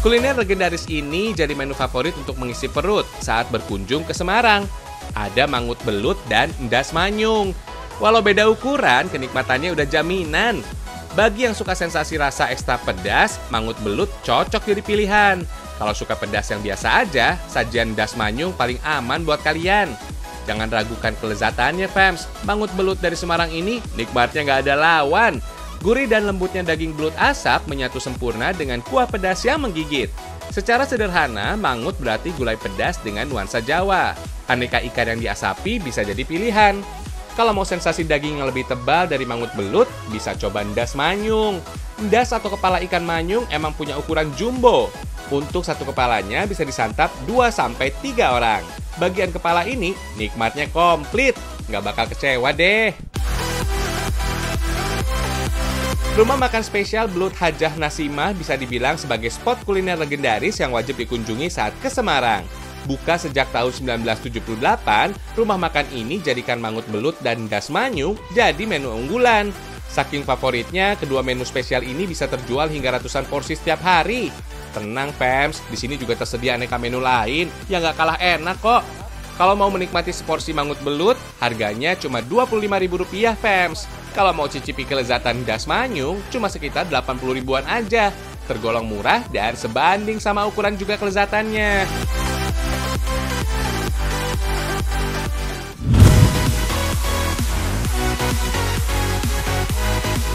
Kuliner legendaris ini jadi menu favorit untuk mengisi perut saat berkunjung ke Semarang. Ada mangut belut dan endas manyung. Walau beda ukuran, kenikmatannya udah jaminan. Bagi yang suka sensasi rasa ekstra pedas, mangut belut cocok jadi pilihan. Kalau suka pedas yang biasa aja, sajian endas manyung paling aman buat kalian. Jangan ragukan kelezatannya, fams. Mangut belut dari Semarang ini nikmatnya nggak ada lawan. Gurih dan lembutnya daging belut asap menyatu sempurna dengan kuah pedas yang menggigit. Secara sederhana, mangut berarti gulai pedas dengan nuansa Jawa. Aneka ikan yang diasapi bisa jadi pilihan. Kalau mau sensasi daging yang lebih tebal dari mangut belut, bisa coba endas manyung. Endas atau kepala ikan manyung emang punya ukuran jumbo. Untuk satu kepalanya bisa disantap 2-3 orang. Bagian kepala ini nikmatnya komplit. Nggak bakal kecewa deh. Rumah makan spesial Belut Hajah Nasimah bisa dibilang sebagai spot kuliner legendaris yang wajib dikunjungi saat ke Semarang. Buka sejak tahun 1978, rumah makan ini jadikan mangut belut dan endas manyung jadi menu unggulan. Saking favoritnya, kedua menu spesial ini bisa terjual hingga ratusan porsi setiap hari. Tenang, fams, di sini juga tersedia aneka menu lain yang nggak kalah enak kok. Kalau mau menikmati seporsi mangut belut, harganya cuma Rp25.000, fams. Kalau mau cicipi kelezatan endas manyung, cuma sekitar 80 ribuan aja. Tergolong murah dan sebanding sama ukuran juga kelezatannya.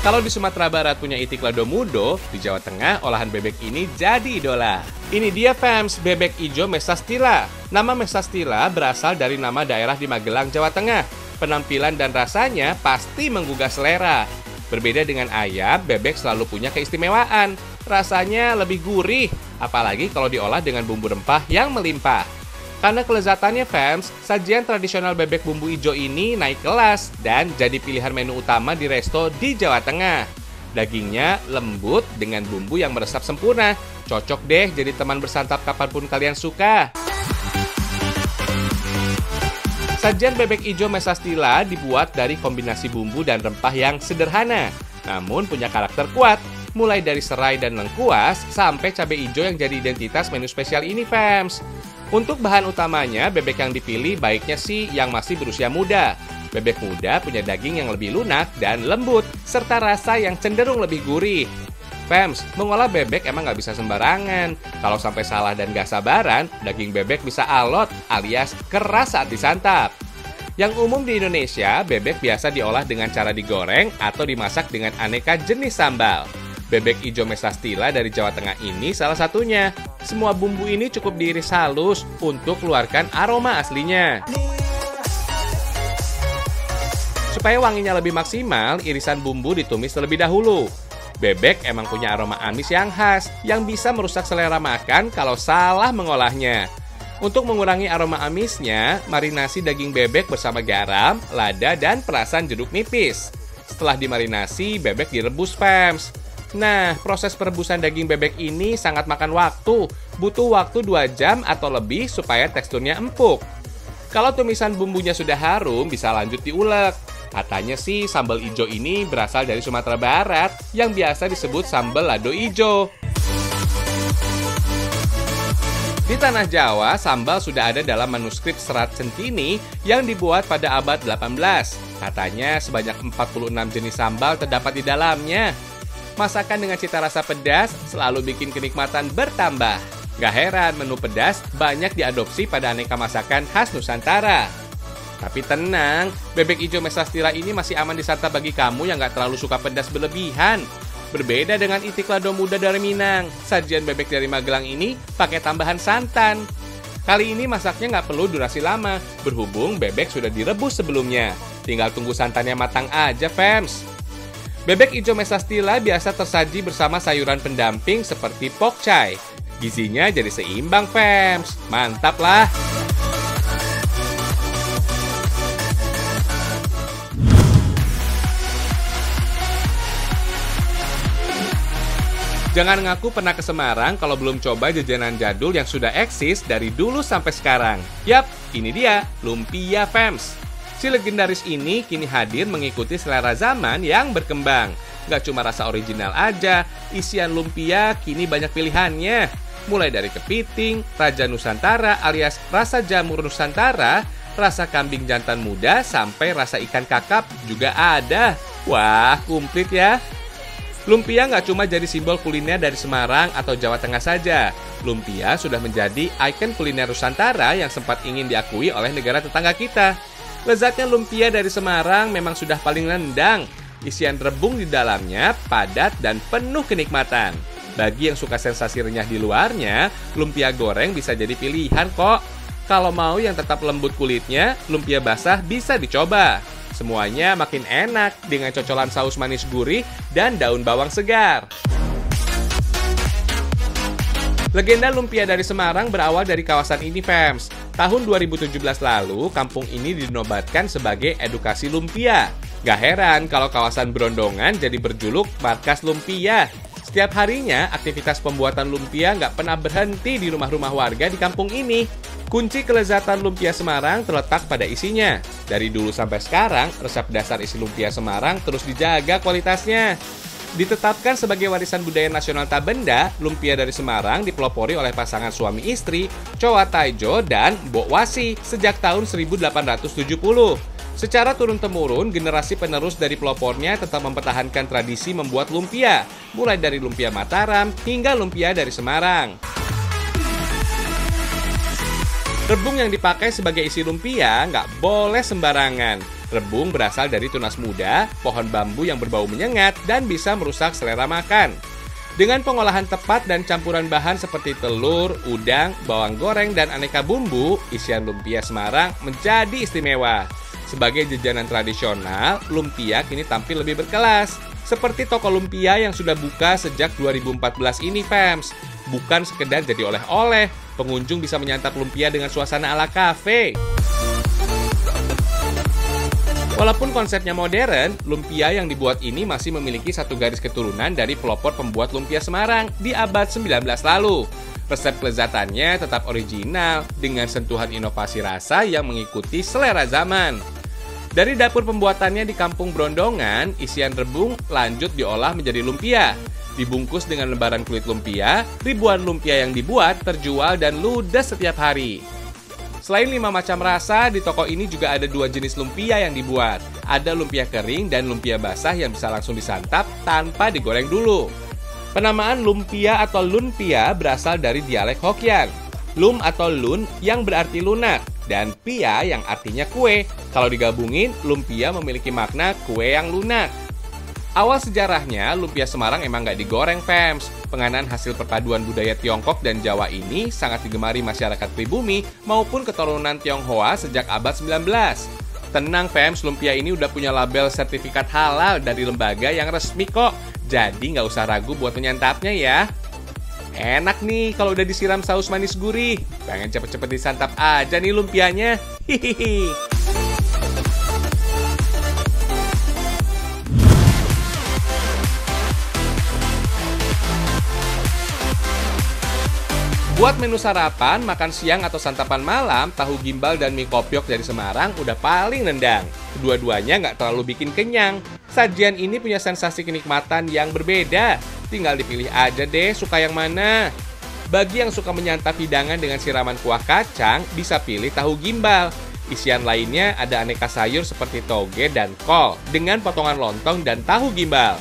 Kalau di Sumatera Barat punya itik lado mudo, di Jawa Tengah olahan bebek ini jadi idola. Ini dia, fams, bebek ijo mesastila. Nama mesastila berasal dari nama daerah di Magelang, Jawa Tengah. Penampilan dan rasanya pasti menggugah selera. Berbeda dengan ayam, bebek selalu punya keistimewaan. Rasanya lebih gurih, apalagi kalau diolah dengan bumbu rempah yang melimpah. Karena kelezatannya, fans, sajian tradisional bebek bumbu ijo ini naik kelas dan jadi pilihan menu utama di resto di Jawa Tengah. Dagingnya lembut dengan bumbu yang meresap sempurna. Cocok deh jadi teman bersantap kapanpun kalian suka. Sajian bebek ijo mesastila dibuat dari kombinasi bumbu dan rempah yang sederhana, namun punya karakter kuat. Mulai dari serai dan lengkuas sampai cabai ijo yang jadi identitas menu spesial ini, fams. Untuk bahan utamanya, bebek yang dipilih baiknya sih yang masih berusia muda. Bebek muda punya daging yang lebih lunak dan lembut, serta rasa yang cenderung lebih gurih. Fams, mengolah bebek emang nggak bisa sembarangan. Kalau sampai salah dan nggak sabaran, daging bebek bisa alot alias keras saat disantap. Yang umum di Indonesia, bebek biasa diolah dengan cara digoreng atau dimasak dengan aneka jenis sambal. Bebek ijo mesastila dari Jawa Tengah ini salah satunya. Semua bumbu ini cukup diiris halus untuk keluarkan aroma aslinya. Supaya wanginya lebih maksimal, irisan bumbu ditumis terlebih dahulu. Bebek emang punya aroma amis yang khas, yang bisa merusak selera makan kalau salah mengolahnya. Untuk mengurangi aroma amisnya, marinasi daging bebek bersama garam, lada, dan perasan jeruk nipis. Setelah dimarinasi, bebek direbus, fams. Nah, proses perebusan daging bebek ini sangat makan waktu. Butuh waktu 2 jam atau lebih supaya teksturnya empuk. Kalau tumisan bumbunya sudah harum, bisa lanjut diulek. Katanya sih sambal ijo ini berasal dari Sumatera Barat yang biasa disebut sambal lado ijo. Di tanah Jawa, sambal sudah ada dalam manuskrip Serat Centini yang dibuat pada abad 18. Katanya sebanyak 46 jenis sambal terdapat di dalamnya. Masakan dengan cita rasa pedas selalu bikin kenikmatan bertambah. Gak heran menu pedas banyak diadopsi pada aneka masakan khas Nusantara. Tapi tenang, bebek ijo mesastila ini masih aman disantap bagi kamu yang gak terlalu suka pedas berlebihan. Berbeda dengan itik lado muda dari Minang, sajian bebek dari Magelang ini pakai tambahan santan. Kali ini masaknya gak perlu durasi lama, berhubung bebek sudah direbus sebelumnya. Tinggal tunggu santannya matang aja, fams. Bebek ijo mesastila biasa tersaji bersama sayuran pendamping seperti pokcai. Gizinya jadi seimbang, fams. Mantap lah! Jangan ngaku pernah ke Semarang kalau belum coba jajanan jadul yang sudah eksis dari dulu sampai sekarang. Yap, ini dia, lumpia, fams. Si legendaris ini kini hadir mengikuti selera zaman yang berkembang. Gak cuma rasa original aja, isian lumpia kini banyak pilihannya. mulai dari kepiting, Raja Nusantara alias rasa jamur Nusantara, rasa kambing jantan muda, sampai rasa ikan kakap juga ada. Wah, komplit ya. Lumpia nggak cuma jadi simbol kuliner dari Semarang atau Jawa Tengah saja. Lumpia sudah menjadi ikon kuliner Nusantara yang sempat ingin diakui oleh negara tetangga kita. Lezatnya lumpia dari Semarang memang sudah paling nendang. Isian rebung di dalamnya padat dan penuh kenikmatan. Bagi yang suka sensasi renyah di luarnya, lumpia goreng bisa jadi pilihan kok. Kalau mau yang tetap lembut kulitnya, lumpia basah bisa dicoba. Semuanya makin enak dengan cocolan saus manis gurih dan daun bawang segar. Legenda lumpia dari Semarang berawal dari kawasan ini, fams. Tahun 2017 lalu, kampung ini dinobatkan sebagai edukasi lumpia. Gak heran kalau kawasan Brondongan jadi berjuluk markas lumpia. Setiap harinya, aktivitas pembuatan lumpia nggak pernah berhenti di rumah-rumah warga di kampung ini. Kunci kelezatan lumpia Semarang terletak pada isinya. Dari dulu sampai sekarang, resep dasar isi lumpia Semarang terus dijaga kualitasnya. Ditetapkan sebagai warisan budaya nasional tak benda, lumpia dari Semarang dipelopori oleh pasangan suami istri, Chowa Taijo dan Mbok Wasi sejak tahun 1870. Secara turun-temurun, generasi penerus dari pelopornya tetap mempertahankan tradisi membuat lumpia, mulai dari lumpia Mataram hingga lumpia dari Semarang. Rebung yang dipakai sebagai isi lumpia nggak boleh sembarangan. Rebung berasal dari tunas muda, pohon bambu yang berbau menyengat dan bisa merusak selera makan. Dengan pengolahan tepat dan campuran bahan seperti telur, udang, bawang goreng, dan aneka bumbu, isian lumpia Semarang menjadi istimewa. Sebagai jajanan tradisional, lumpia kini tampil lebih berkelas. Seperti toko lumpia yang sudah buka sejak 2014 ini, fams. Bukan sekedar jadi oleh-oleh, pengunjung bisa menyantap lumpia dengan suasana ala kafe. Walaupun konsepnya modern, lumpia yang dibuat ini masih memiliki satu garis keturunan dari pelopor pembuat lumpia Semarang di abad 19 lalu. Resep kelezatannya tetap original dengan sentuhan inovasi rasa yang mengikuti selera zaman. Dari dapur pembuatannya di Kampung Brondongan, isian rebung lanjut diolah menjadi lumpia. Dibungkus dengan lembaran kulit lumpia, ribuan lumpia yang dibuat terjual dan ludes setiap hari. Selain 5 macam rasa, di toko ini juga ada 2 jenis lumpia yang dibuat. Ada lumpia kering dan lumpia basah yang bisa langsung disantap tanpa digoreng dulu. Penamaan lumpia atau lunpia berasal dari dialek Hokkien. Lum atau lun yang berarti lunak, dan pia yang artinya kue. Kalau digabungin, lumpia memiliki makna kue yang lunak. Awal sejarahnya, lumpia Semarang emang nggak digoreng, fams. Penganan hasil perpaduan budaya Tiongkok dan Jawa ini sangat digemari masyarakat pribumi maupun keturunan Tionghoa sejak abad 19. Tenang, fams, lumpia ini udah punya label sertifikat halal dari lembaga yang resmi kok. Jadi nggak usah ragu buat menyantapnya ya. Enak nih kalau udah disiram saus manis gurih. Pengen cepet-cepet disantap aja nih lumpianya. Hihihi. Buat menu sarapan, makan siang atau santapan malam, tahu gimbal dan mie kopiok dari Semarang udah paling nendang. Kedua-duanya nggak terlalu bikin kenyang. Sajian ini punya sensasi kenikmatan yang berbeda. Tinggal dipilih aja deh suka yang mana. Bagi yang suka menyantap hidangan dengan siraman kuah kacang, bisa pilih tahu gimbal. Isian lainnya ada aneka sayur seperti toge dan kol, dengan potongan lontong dan tahu gimbal.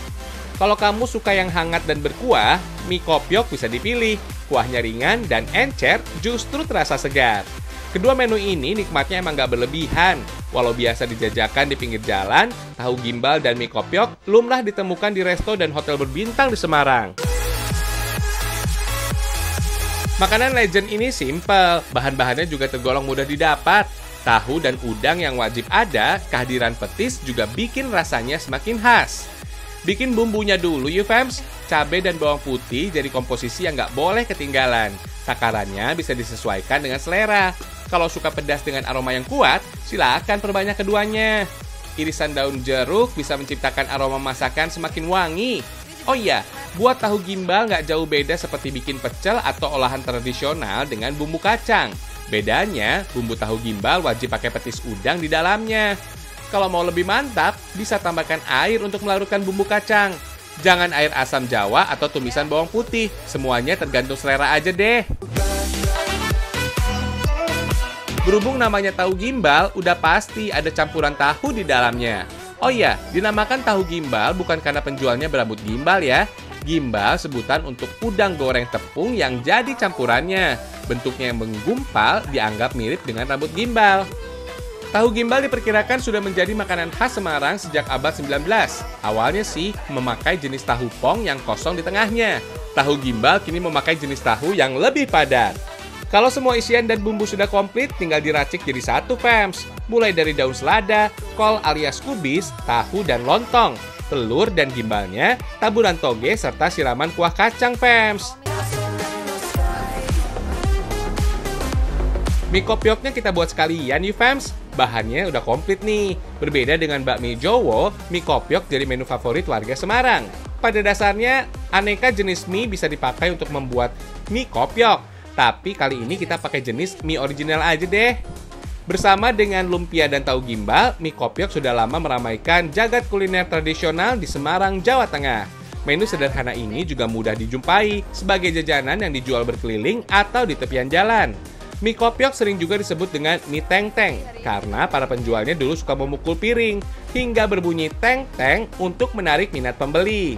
Kalau kamu suka yang hangat dan berkuah, mie kopiok bisa dipilih. Kuahnya ringan dan encer, justru terasa segar. Kedua menu ini nikmatnya emang gak berlebihan. Walau biasa dijajakan di pinggir jalan, tahu gimbal dan mie kopiok lumrah ditemukan di resto dan hotel berbintang di Semarang. Makanan legend ini simple, bahan-bahannya juga tergolong mudah didapat. Tahu dan udang yang wajib ada, kehadiran petis juga bikin rasanya semakin khas. Bikin bumbunya dulu yuk, fams. Cabai dan bawang putih jadi komposisi yang nggak boleh ketinggalan. Takarannya bisa disesuaikan dengan selera. Kalau suka pedas dengan aroma yang kuat, silakan perbanyak keduanya. Irisan daun jeruk bisa menciptakan aroma masakan semakin wangi. Oh iya, buat tahu gimbal nggak jauh beda seperti bikin pecel atau olahan tradisional dengan bumbu kacang. Bedanya, bumbu tahu gimbal wajib pakai petis udang di dalamnya. Kalau mau lebih mantap, bisa tambahkan air untuk melarutkan bumbu kacang. Jangan air asam jawa atau tumisan bawang putih, semuanya tergantung selera aja deh. Berhubung namanya tahu gimbal, udah pasti ada campuran tahu di dalamnya. Oh iya, dinamakan tahu gimbal bukan karena penjualnya berambut gimbal ya. Gimbal sebutan untuk udang goreng tepung yang jadi campurannya. Bentuknya yang menggumpal dianggap mirip dengan rambut gimbal. Tahu gimbal diperkirakan sudah menjadi makanan khas Semarang sejak abad 19. Awalnya sih memakai jenis tahu pong yang kosong di tengahnya. Tahu gimbal kini memakai jenis tahu yang lebih padat. Kalau semua isian dan bumbu sudah komplit, tinggal diracik jadi satu, Fems. Mulai dari daun selada, kol alias kubis, tahu dan lontong, telur dan gimbalnya, taburan toge, serta siraman kuah kacang, Fems. Mie kopyoknya kita buat sekalian yuk, Fems. Bahannya udah komplit nih. Berbeda dengan bakmi Jowo, mie kopyok jadi menu favorit warga Semarang. Pada dasarnya, aneka jenis mie bisa dipakai untuk membuat mie kopyok. Tapi kali ini kita pakai jenis mie original aja deh. Bersama dengan lumpia dan tahu gimbal, mie kopyok sudah lama meramaikan jagat kuliner tradisional di Semarang, Jawa Tengah. Menu sederhana ini juga mudah dijumpai sebagai jajanan yang dijual berkeliling atau di tepian jalan. Mie kopyok sering juga disebut dengan mie teng-teng karena para penjualnya dulu suka memukul piring hingga berbunyi teng-teng untuk menarik minat pembeli.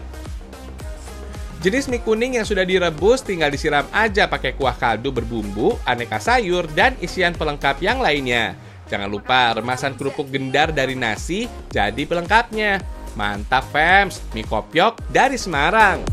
Jenis mie kuning yang sudah direbus tinggal disiram aja pakai kuah kaldu berbumbu, aneka sayur, dan isian pelengkap yang lainnya. Jangan lupa remasan kerupuk gendar dari nasi jadi pelengkapnya. Mantap, Fems, mie kopyok dari Semarang.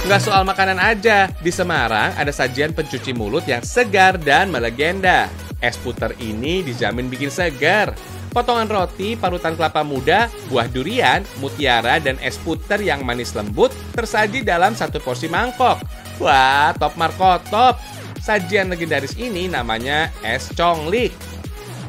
Nggak soal makanan aja, di Semarang ada sajian pencuci mulut yang segar dan melegenda. Es puter ini dijamin bikin segar. Potongan roti, parutan kelapa muda, buah durian, mutiara, dan es puter yang manis lembut tersaji dalam satu porsi mangkok. Wah, top markotop. Sajian legendaris ini namanya es conglik.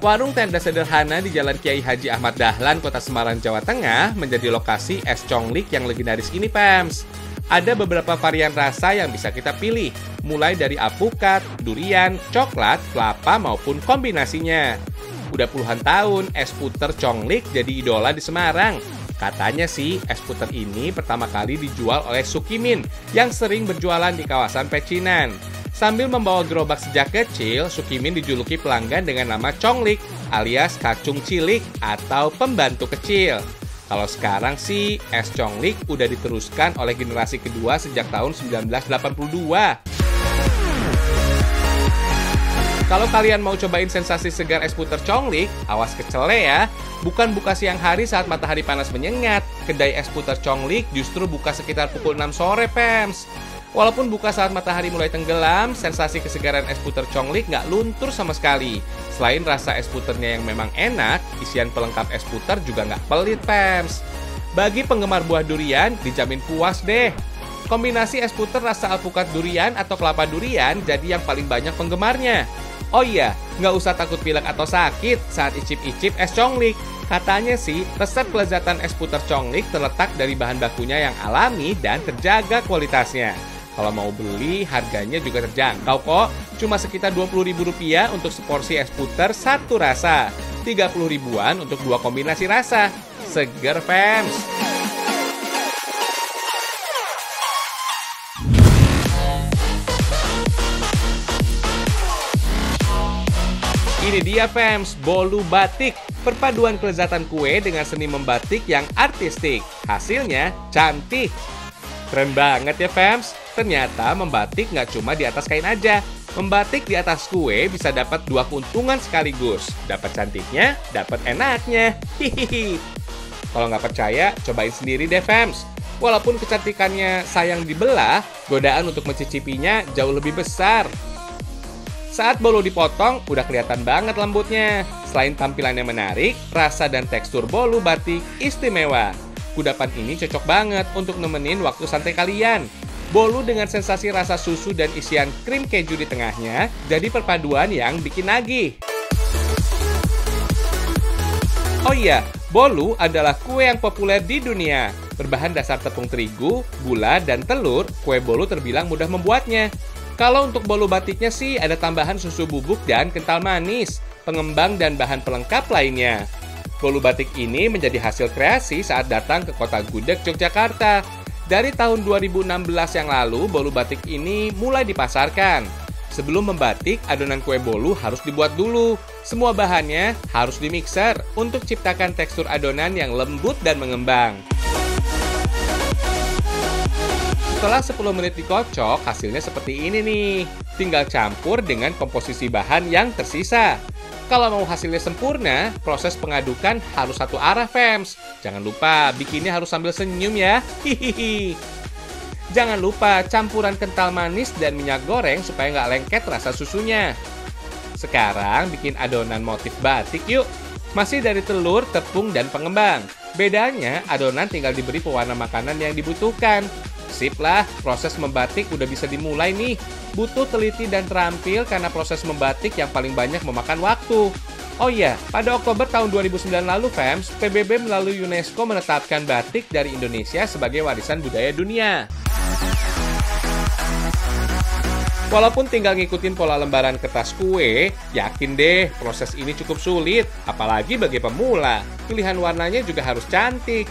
Warung tenda sederhana di Jalan Kiai Haji Ahmad Dahlan, Kota Semarang, Jawa Tengah menjadi lokasi es conglik yang legendaris ini, Pems. Ada beberapa varian rasa yang bisa kita pilih, mulai dari alpukat, durian, coklat, kelapa, maupun kombinasinya. Udah puluhan tahun, es puter conglik jadi idola di Semarang. Katanya sih, es puter ini pertama kali dijual oleh Sukimin yang sering berjualan di kawasan Pecinan. Sambil membawa gerobak sejak kecil, Sukimin dijuluki pelanggan dengan nama conglik alias kacung cilik atau pembantu kecil. Kalau sekarang sih, es conglik udah diteruskan oleh generasi kedua sejak tahun 1982. Kalau kalian mau cobain sensasi segar es puter conglik, awas kecele ya. Bukan buka siang hari saat matahari panas menyengat. Kedai es puter conglik justru buka sekitar pukul 6 sore, Pems. Walaupun buka saat matahari mulai tenggelam, sensasi kesegaran es puter conglik nggak luntur sama sekali. Selain rasa es puternya yang memang enak, isian pelengkap es puter juga nggak pelit, Pems. Bagi penggemar buah durian, dijamin puas deh. Kombinasi es puter rasa alpukat durian atau kelapa durian jadi yang paling banyak penggemarnya. Oh iya, nggak usah takut pilek atau sakit saat icip-icip es conglik. Katanya sih, resep kelezatan es puter conglik terletak dari bahan bakunya yang alami dan terjaga kualitasnya. Kalau mau beli, harganya juga terjangkau kok. Cuma sekitar Rp20.000 untuk seporsi es puter satu rasa. Rp30.000-an untuk 2 kombinasi rasa. Seger, Fems! Ini dia, Fems, bolu batik. Perpaduan kelezatan kue dengan seni membatik yang artistik. Hasilnya cantik. Keren banget ya, Fems. Ternyata membatik nggak cuma di atas kain aja. Membatik di atas kue bisa dapat 2 keuntungan sekaligus. Dapat cantiknya, dapat enaknya. Hihihi. Kalau nggak percaya, cobain sendiri deh, Fems. Walaupun kecantikannya sayang dibelah, godaan untuk mencicipinya jauh lebih besar. Saat bolu dipotong, udah kelihatan banget lembutnya. Selain tampilannya menarik, rasa dan tekstur bolu batik istimewa. Kudapan ini cocok banget untuk nemenin waktu santai kalian. Bolu dengan sensasi rasa susu dan isian krim keju di tengahnya jadi perpaduan yang bikin nagih. Oh iya, bolu adalah kue yang populer di dunia. Berbahan dasar tepung terigu, gula, dan telur, kue bolu terbilang mudah membuatnya. Kalau untuk bolu batiknya sih ada tambahan susu bubuk dan kental manis, pengembang dan bahan pelengkap lainnya. Bolu batik ini menjadi hasil kreasi saat datang ke kota Gudeg, Yogyakarta. Dari tahun 2016 yang lalu, bolu batik ini mulai dipasarkan. Sebelum membatik, adonan kue bolu harus dibuat dulu. Semua bahannya harus dimixer untuk ciptakan tekstur adonan yang lembut dan mengembang. Setelah 10 menit dikocok, hasilnya seperti ini nih. Tinggal campur dengan komposisi bahan yang tersisa. Kalau mau hasilnya sempurna, proses pengadukan harus satu arah, fams. Jangan lupa, bikinnya harus sambil senyum ya. Hihihi. Jangan lupa campuran kental manis dan minyak goreng supaya nggak lengket rasa susunya. Sekarang bikin adonan motif batik yuk. Masih dari telur, tepung, dan pengembang. Bedanya, adonan tinggal diberi pewarna makanan yang dibutuhkan. Sip lah, proses membatik udah bisa dimulai nih. Butuh teliti dan terampil karena proses membatik yang paling banyak memakan waktu. Oh iya, pada Oktober tahun 2009 lalu, fams, PBB melalui UNESCO menetapkan batik dari Indonesia sebagai warisan budaya dunia. Walaupun tinggal ngikutin pola lembaran kertas kue, yakin deh proses ini cukup sulit, apalagi bagi pemula. Pilihan warnanya juga harus cantik.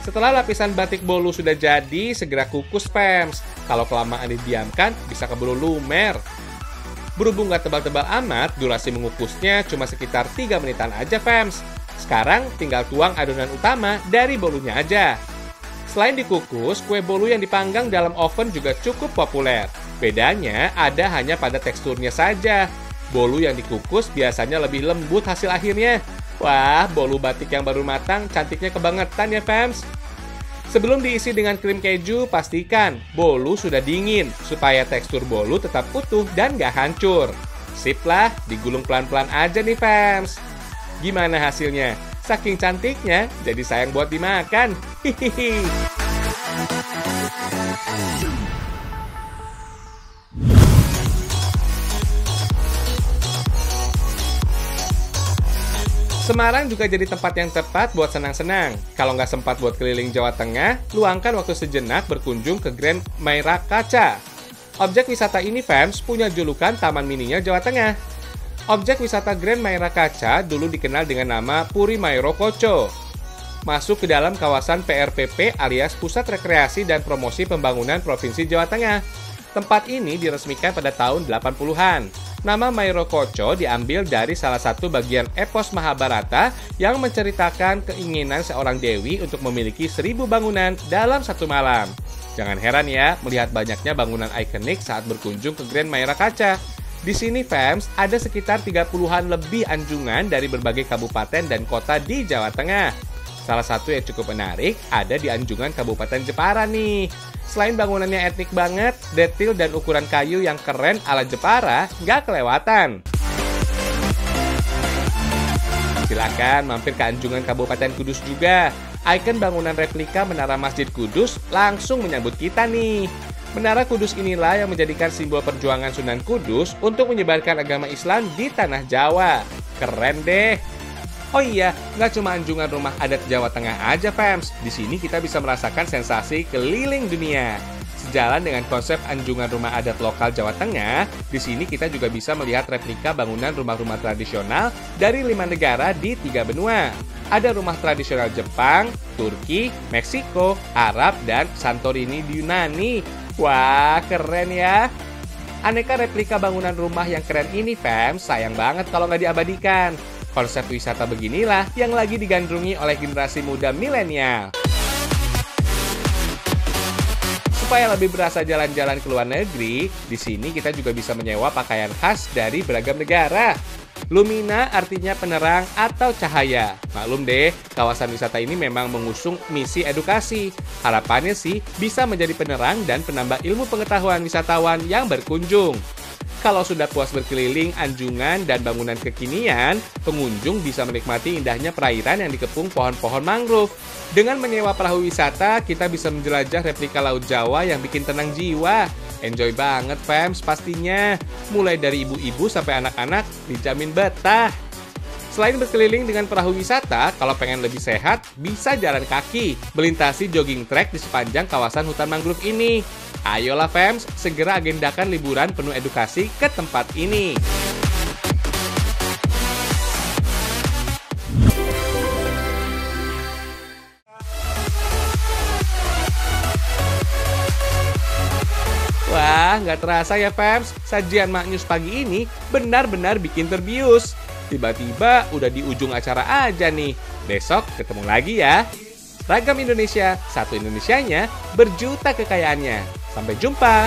Setelah lapisan batik bolu sudah jadi, segera kukus, fams. Kalau kelamaan didiamkan, bisa keburu lumer. Berhubung nggak tebal-tebal amat, durasi mengukusnya cuma sekitar 3 menitan aja, fams. Sekarang tinggal tuang adonan utama dari bolunya aja. Selain dikukus, kue bolu yang dipanggang dalam oven juga cukup populer. Bedanya ada hanya pada teksturnya saja. Bolu yang dikukus biasanya lebih lembut hasil akhirnya. Wah, bolu batik yang baru matang cantiknya kebangetan ya, fams. Sebelum diisi dengan krim keju, pastikan bolu sudah dingin supaya tekstur bolu tetap utuh dan gak hancur. Sip lah, digulung pelan-pelan aja nih, fams. Gimana hasilnya? Saking cantiknya, jadi sayang buat dimakan. Hihihi. Semarang juga jadi tempat yang tepat buat senang-senang. Kalau nggak sempat buat keliling Jawa Tengah, luangkan waktu sejenak berkunjung ke Grand Mairakaca. Objek wisata ini, fams, punya julukan Taman Mininya Jawa Tengah. Objek wisata Grand Mairakaca dulu dikenal dengan nama Puri Mairo Koco. Masuk ke dalam kawasan PRPP alias Pusat Rekreasi dan Promosi Pembangunan Provinsi Jawa Tengah. Tempat ini diresmikan pada tahun 80-an. Nama Mairo Koco diambil dari salah satu bagian epos Mahabharata yang menceritakan keinginan seorang dewi untuk memiliki 1000 bangunan dalam satu malam. Jangan heran ya melihat banyaknya bangunan ikonik saat berkunjung ke Grand Mairakaca. Di sini, fams, ada sekitar 30-an lebih anjungan dari berbagai kabupaten dan kota di Jawa Tengah. Salah satu yang cukup menarik ada di Anjungan Kabupaten Jepara nih. Selain bangunannya etnik banget, detail dan ukuran kayu yang keren ala Jepara nggak kelewatan. Silakan mampir ke Anjungan Kabupaten Kudus juga. Ikon bangunan replika Menara Masjid Kudus langsung menyambut kita nih. Menara Kudus inilah yang menjadikan simbol perjuangan Sunan Kudus untuk menyebarkan agama Islam di tanah Jawa. Keren deh. Oh iya, nggak cuma anjungan rumah adat Jawa Tengah aja, fams. Di sini kita bisa merasakan sensasi keliling dunia. Sejalan dengan konsep anjungan rumah adat lokal Jawa Tengah, di sini kita juga bisa melihat replika bangunan rumah-rumah tradisional dari 5 negara di 3 benua. Ada rumah tradisional Jepang, Turki, Meksiko, Arab, dan Santorini di Yunani. Wah, keren ya! Aneka replika bangunan rumah yang keren ini, fams, sayang banget kalau nggak diabadikan. Konsep wisata beginilah yang lagi digandrungi oleh generasi muda milenial. Supaya lebih berasa jalan-jalan ke luar negeri, di sini kita juga bisa menyewa pakaian khas dari beragam negara. Lumina artinya penerang atau cahaya. Maklum deh, kawasan wisata ini memang mengusung misi edukasi. Harapannya sih bisa menjadi penerang dan penambah ilmu pengetahuan wisatawan yang berkunjung. Kalau sudah puas berkeliling anjungan dan bangunan kekinian, pengunjung bisa menikmati indahnya perairan yang dikepung pohon-pohon mangrove. Dengan menyewa perahu wisata, kita bisa menjelajah replika Laut Jawa yang bikin tenang jiwa. Enjoy banget, fams, pastinya. Mulai dari ibu-ibu sampai anak-anak, dijamin betah. Selain berkeliling dengan perahu wisata, kalau pengen lebih sehat, bisa jalan kaki, melintasi jogging track di sepanjang kawasan hutan mangrove ini. Ayolah fams, segera agendakan liburan penuh edukasi ke tempat ini. Wah, nggak terasa ya fams, sajian Maknyus pagi ini benar-benar bikin terbius. Tiba-tiba udah di ujung acara aja nih. Besok ketemu lagi ya. Ragam Indonesia, satu Indonesianya, berjuta kekayaannya. Sampai jumpa.